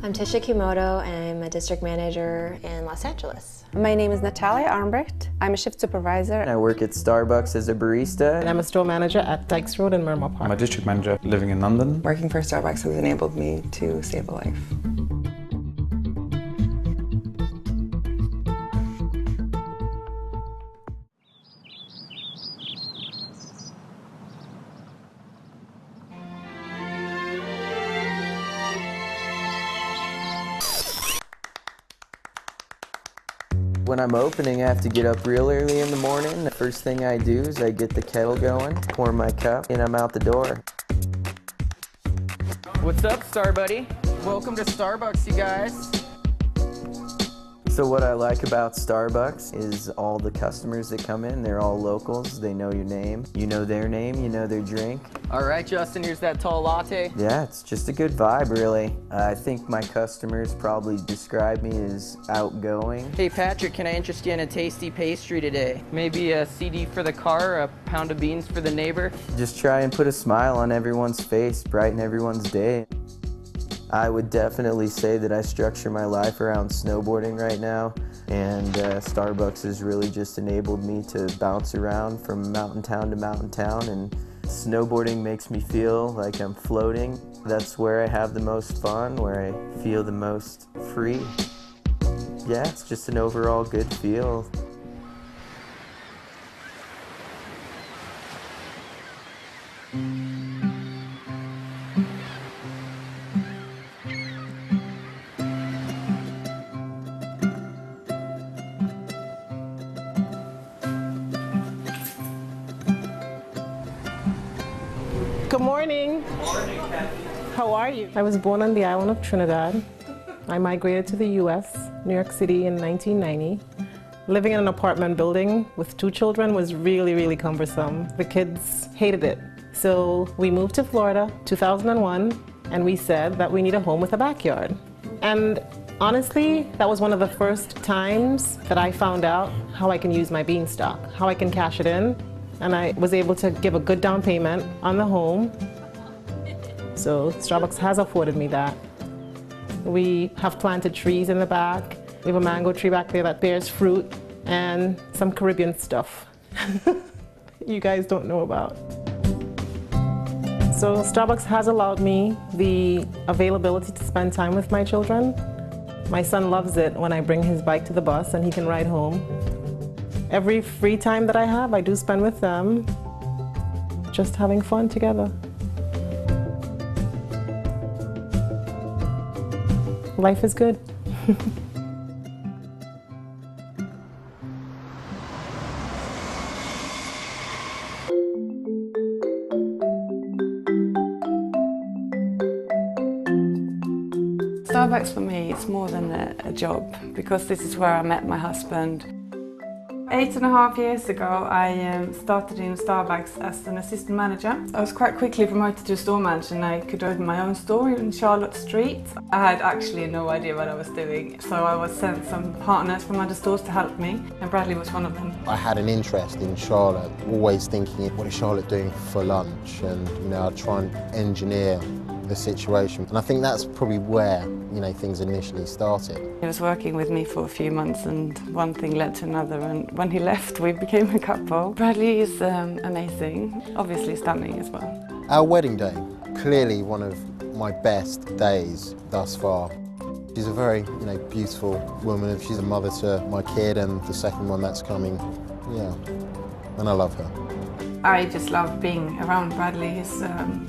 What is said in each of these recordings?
I'm Tisha Kimoto, and I'm a district manager in Los Angeles. My name is Natalia Armbrecht. I'm a shift supervisor. I work at Starbucks as a barista. And I'm a store manager at Dykes Road in Miramar Park. I'm a district manager living in London. Working for Starbucks has enabled me to save a life. When I'm opening, I have to get up real early in the morning. The first thing I do is I get the kettle going, pour my cup, and I'm out the door. What's up, Star Buddy? Welcome to Starbucks, you guys. So what I like about Starbucks is all the customers that come in, they're all locals, they know your name, you know their name, you know their drink. All right, Justin, here's that tall latte. Yeah, it's just a good vibe, really. I think my customers probably describe me as outgoing. Hey, Patrick, can I interest you in a tasty pastry today? Maybe a CD for the car, a pound of beans for the neighbor? Just try and put a smile on everyone's face, brighten everyone's day. I would definitely say that I structure my life around snowboarding right now, and Starbucks has really just enabled me to bounce around from mountain town to mountain town, and snowboarding makes me feel like I'm floating. That's where I have the most fun, where I feel the most free. Yeah, it's just an overall good feel. Good morning. Good morning, Kathy. How are you? I was born on the island of Trinidad. I migrated to the US, New York City in 1990. Living in an apartment building with 2 children was really, really cumbersome. The kids hated it. So we moved to Florida, 2001, and we said that we need a home with a backyard. And honestly, that was one of the first times that I found out how I can use my beanstalk, how I can cash it in. And I was able to give a good down payment on the home. So Starbucks has afforded me that. We have planted trees in the back. We have a mango tree back there that bears fruit and some Caribbean stuff you guys don't know about. So Starbucks has allowed me the availability to spend time with my children. My son loves it when I bring his bike to the bus and he can ride home. Every free time that I have, I do spend with them, just having fun together. Life is good. Starbucks for me, it's more than a job, because this is where I met my husband. 8.5 years ago, I started in Starbucks as an assistant manager. I was quite quickly promoted to store manager, and I could open my own store in Charlotte Street. I had actually no idea what I was doing, so I was sent some partners from other stores to help me, and Bradley was one of them. I had an interest in Charlotte, always thinking, what is Charlotte doing for lunch? And I'd try and engineer the situation. And I think that's probably where, things initially started. He was working with me for a few months, and one thing led to another, and when he left we became a couple. Bradley is amazing, obviously stunning as well. Our wedding day, clearly one of my best days thus far. She's a very, beautiful woman. She's a mother to my kid and the second one that's coming. Yeah, and I love her. I just love being around Bradley. He's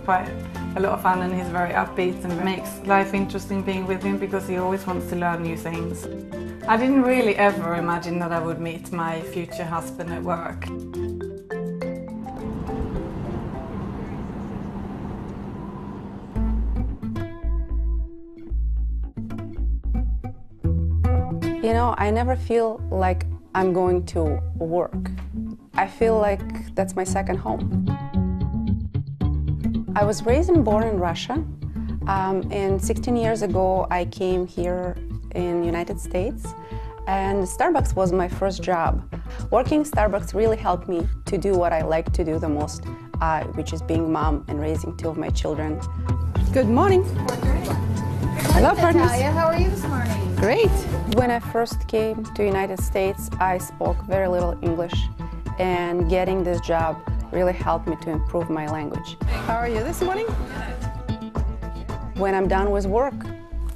quite a lot of fun, and he's very upbeat, and it makes life interesting being with him because he always wants to learn new things. I didn't really ever imagine that I would meet my future husband at work. I never feel like I'm going to work. I feel like that's my second home. I was raised and born in Russia, and 16 years ago I came here in the United States, and Starbucks was my first job. Working Starbucks really helped me to do what I like to do the most, which is being mom and raising 2 of my children. Good morning. Hello, partners. Natalia, how are you this morning? Great. When I first came to the United States, I spoke very little English, and getting this job really helped me to improve my language. How are you this morning? When I'm done with work,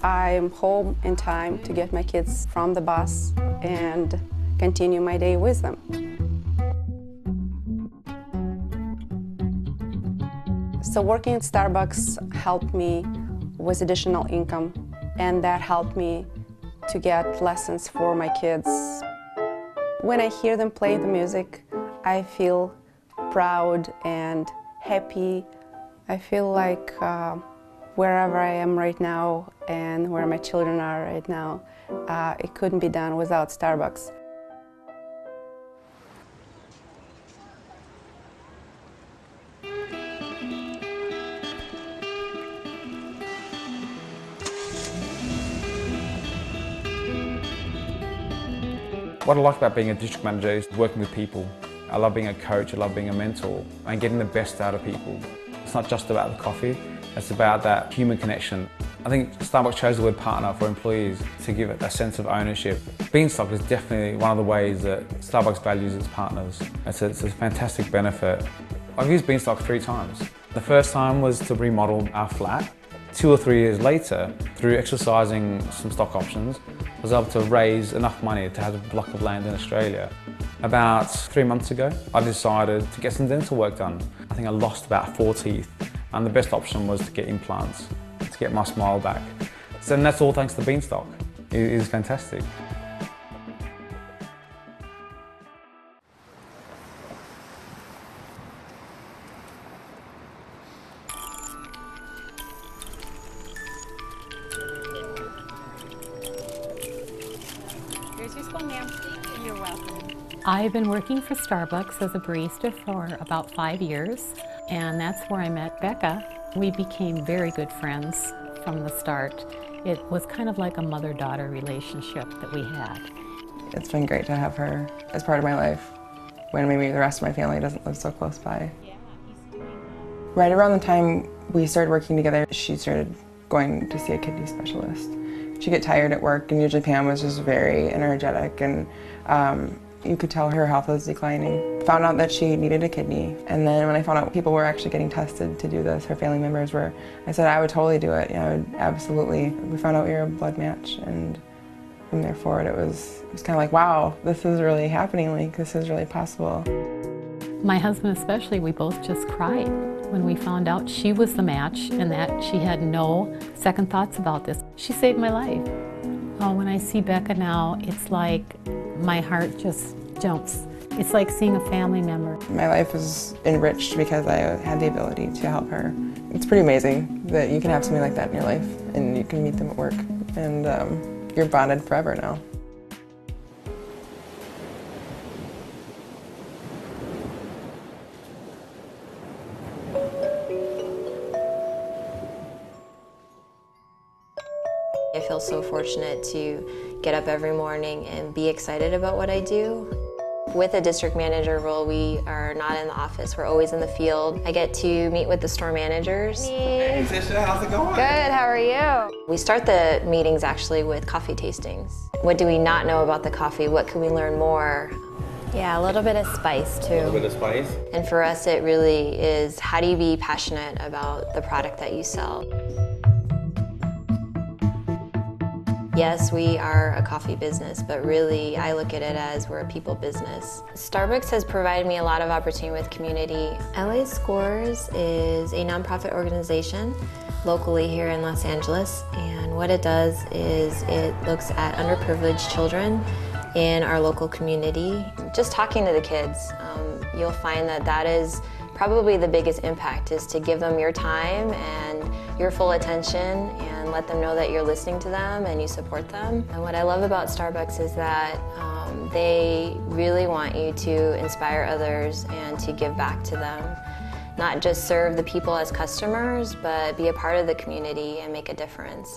I'm home in time to get my kids from the bus and continue my day with them. So working at Starbucks helped me with additional income, and that helped me to get lessons for my kids. When I hear them play the music, I feel proud and happy. I feel like wherever I am right now and where my children are right now, it couldn't be done without Starbucks. What I like about being a district manager is working with people. I love being a coach, I love being a mentor, and getting the best out of people. It's not just about the coffee, it's about that human connection. I think Starbucks chose the word partner for employees to give it a sense of ownership. Beanstalk is definitely one of the ways that Starbucks values its partners. It's a fantastic benefit. I've used Beanstalk 3 times. The first time was to remodel our flat. 2 or 3 years later, through exercising some stock options, I was able to raise enough money to have a block of land in Australia. About 3 months ago, I decided to get some dental work done. I think I lost about 4 teeth, and the best option was to get implants, to get my smile back. So that's all thanks to Beanstalk. It is fantastic. You're welcome. I've been working for Starbucks as a barista for about 5 years, and that's where I met Becca. We became very good friends from the start. It was kind of like a mother-daughter relationship that we had. It's been great to have her as part of my life when maybe the rest of my family doesn't live so close by. Right around the time we started working together, she started going to see a kidney specialist. She'd get tired at work, and usually Pam was just very energetic, and you could tell her health was declining. Found out that she needed a kidney, and then when I found out people were actually getting tested to do this, her family members were, I said I would totally do it. I would absolutely. We found out we were a blood match, and from there forward it was kind of like, wow, this is really happening, like this is really possible. My husband especially, we both just cried when we found out she was the match and that she had no second thoughts about this. She saved my life. Oh, when I see Becca now, it's like my heart just jumps. It's like seeing a family member. My life is enriched because I had the ability to help her. It's pretty amazing that you can have something like that in your life and you can meet them at work, and you're bonded forever now. I feel so fortunate to get up every morning and be excited about what I do. With a district manager role, we are not in the office, we're always in the field. I get to meet with the store managers. Hey Tisha, how's it going? Good, how are you? We start the meetings actually with coffee tastings. What do we not know about the coffee? What can we learn more? Yeah, a little bit of spice too. A little bit of spice? And for us it really is, how do you be passionate about the product that you sell? Yes, we are a coffee business, but really I look at it as we're a people business. Starbucks has provided me a lot of opportunity with community. LA Scores is a nonprofit organization locally here in Los Angeles, and what it does is it looks at underprivileged children in our local community. Just talking to the kids, you'll find that that is probably the biggest impact, is to give them your time and your full attention and let them know that you're listening to them and you support them. And what I love about Starbucks is that they really want you to inspire others and to give back to them. Not just serve the people as customers, but be a part of the community and make a difference.